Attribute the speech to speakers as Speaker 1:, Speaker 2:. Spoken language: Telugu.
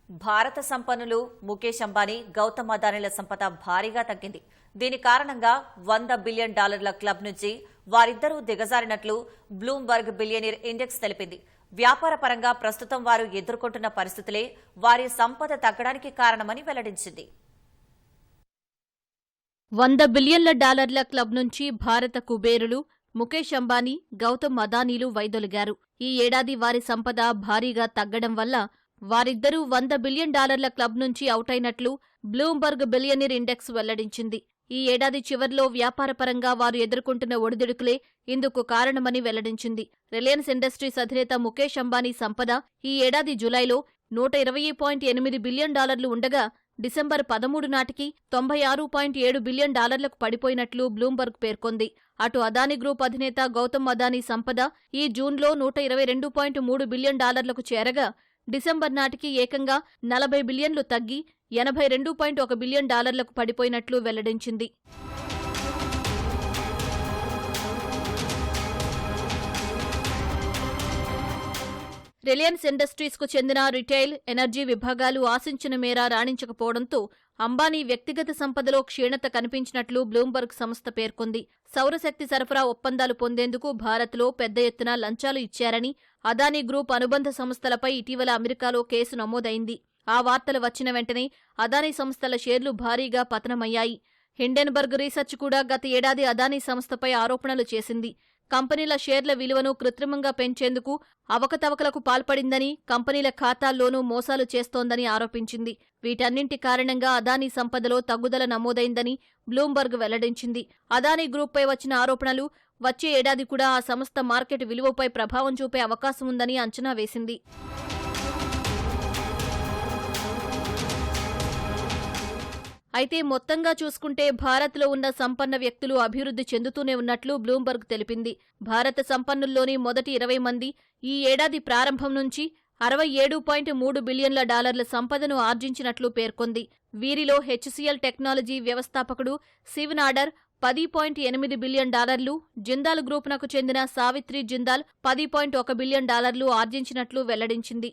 Speaker 1: భారత సంపన్నులు ముఖేష్ అంబానీ, గౌతమ్ అదానీల సంపద భారీగా తగ్గింది. దీని కారణంగా $100 బిలియన్ క్లబ్ నుంచి వారిద్దరూ దిగజారినట్లు బ్లూంబర్గ్ బిలియనీర్ ఇండెక్స్ తెలిపింది. వ్యాపార పరంగా ప్రస్తుతం వారు ఎదుర్కొంటున్న పరిస్థితులే వారి సంపద తగ్గడానికి కారణమని వెల్లడించింది.
Speaker 2: $100 బిలియన్ల క్లబ్ నుంచి భారత కుబేరులు ముఖేష్ అంబానీ, గౌతమ్ అదానీలు వైదొలిగారు. ఈ ఏడాది వారి సంపద భారీగా తగ్గడం వల్ల వారిద్దరూ $100 బిలియన్ క్లబ్ నుంచి అవుటైనట్లు బ్లూంబర్గ్ బిలియనీర్ ఇండెక్స్ వెల్లడించింది. ఈ ఏడాది చివర్లో వ్యాపారపరంగా వారు ఎదుర్కొంటున్న ఒడిదుడుకులే ఇందుకు కారణమని వెల్లడించింది. రిలయన్స్ ఇండస్ట్రీస్ అధినేత ముఖేష్ అంబానీ సంపద ఈ ఏడాది జులైలో $120.8 బిలియన్ ఉండగా డిసెంబర్ 13 నాటికి $96.7 బిలియన్ పడిపోయినట్లు బ్లూంబర్గ్ పేర్కొంది. అటు అదానీ గ్రూప్ అధినేత గౌతమ్ అదానీ సంపద ఈ జూన్లో $122.3 బిలియన్ చేరగా డిసెంబర్ నాటికి ఏకంగా $40 బిలియన్లు తగ్గి $82.1 బిలియన్ పడిపోయినట్లు వెల్లడించింది. రిలయన్స్ ఇండస్ట్రీస్కు చెందిన రిటైల్, ఎనర్జీ విభాగాలు ఆశించిన మేర రాణించకపోవడంతో అంబానీ వ్యక్తిగత సంపదలో క్షీణత కనిపించినట్లు బ్లూంబర్గ్ సంస్థ పేర్కొంది. సౌరశక్తి సరఫరా ఒప్పందాలు పొందేందుకు భారత్లో పెద్ద ఎత్తున లంచాలు ఇచ్చారని అదానీ గ్రూప్ అనుబంధ సంస్థలపై ఇటీవల అమెరికాలో కేసు నమోదైంది. ఆ వార్తలు వచ్చిన వెంటనే అదానీ సంస్థల షేర్లు భారీగా పతనమయ్యాయి. హిండెన్బర్గ్ రీసెర్చ్ కూడా గత ఏడాది అదానీ సంస్థపై ఆరోపణలు చేసింది. కంపెనీల షేర్ల విలువను కృత్రిమంగా పెంచేందుకు అవకతవకలకు పాల్పడిందని, కంపెనీల ఖాతాల్లోనూ మోసాలు చేస్తోందని ఆరోపించింది. వీటన్నింటి కారణంగా అదానీ సంపదలో తగ్గుదల నమోదైందని బ్లూంబర్గ్ వెల్లడించింది. అదానీ గ్రూప్పై వచ్చిన ఆరోపణలు వచ్చే ఏడాది కూడా ఆ సంస్థ మార్కెట్ విలువపై ప్రభావం చూపే అవకాశం ఉందని అంచనా వేసింది. అయితే మొత్తంగా చూసుకుంటే భారత్లో ఉన్న సంపన్న వ్యక్తులు అభివృద్ధి చెందుతూనే ఉన్నట్లు బ్లూంబర్గ్ తెలిపింది. భారత సంపన్నుల్లోని మొదటి 20 మంది ఈ ఏడాది ప్రారంభం నుంచి $67.3 బిలియన్ల సంపదను ఆర్జించినట్లు పేర్కొంది. వీరిలో హెచ్సిఎల్ టెక్నాలజీ వ్యవస్థాపకుడు శివ్ నాడర్ $10.8 బిలియన్, జిందాల్ గ్రూపునకు చెందిన సావిత్రి జిందాల్ $10.1 బిలియన్ ఆర్జించినట్లు వెల్లడించింది.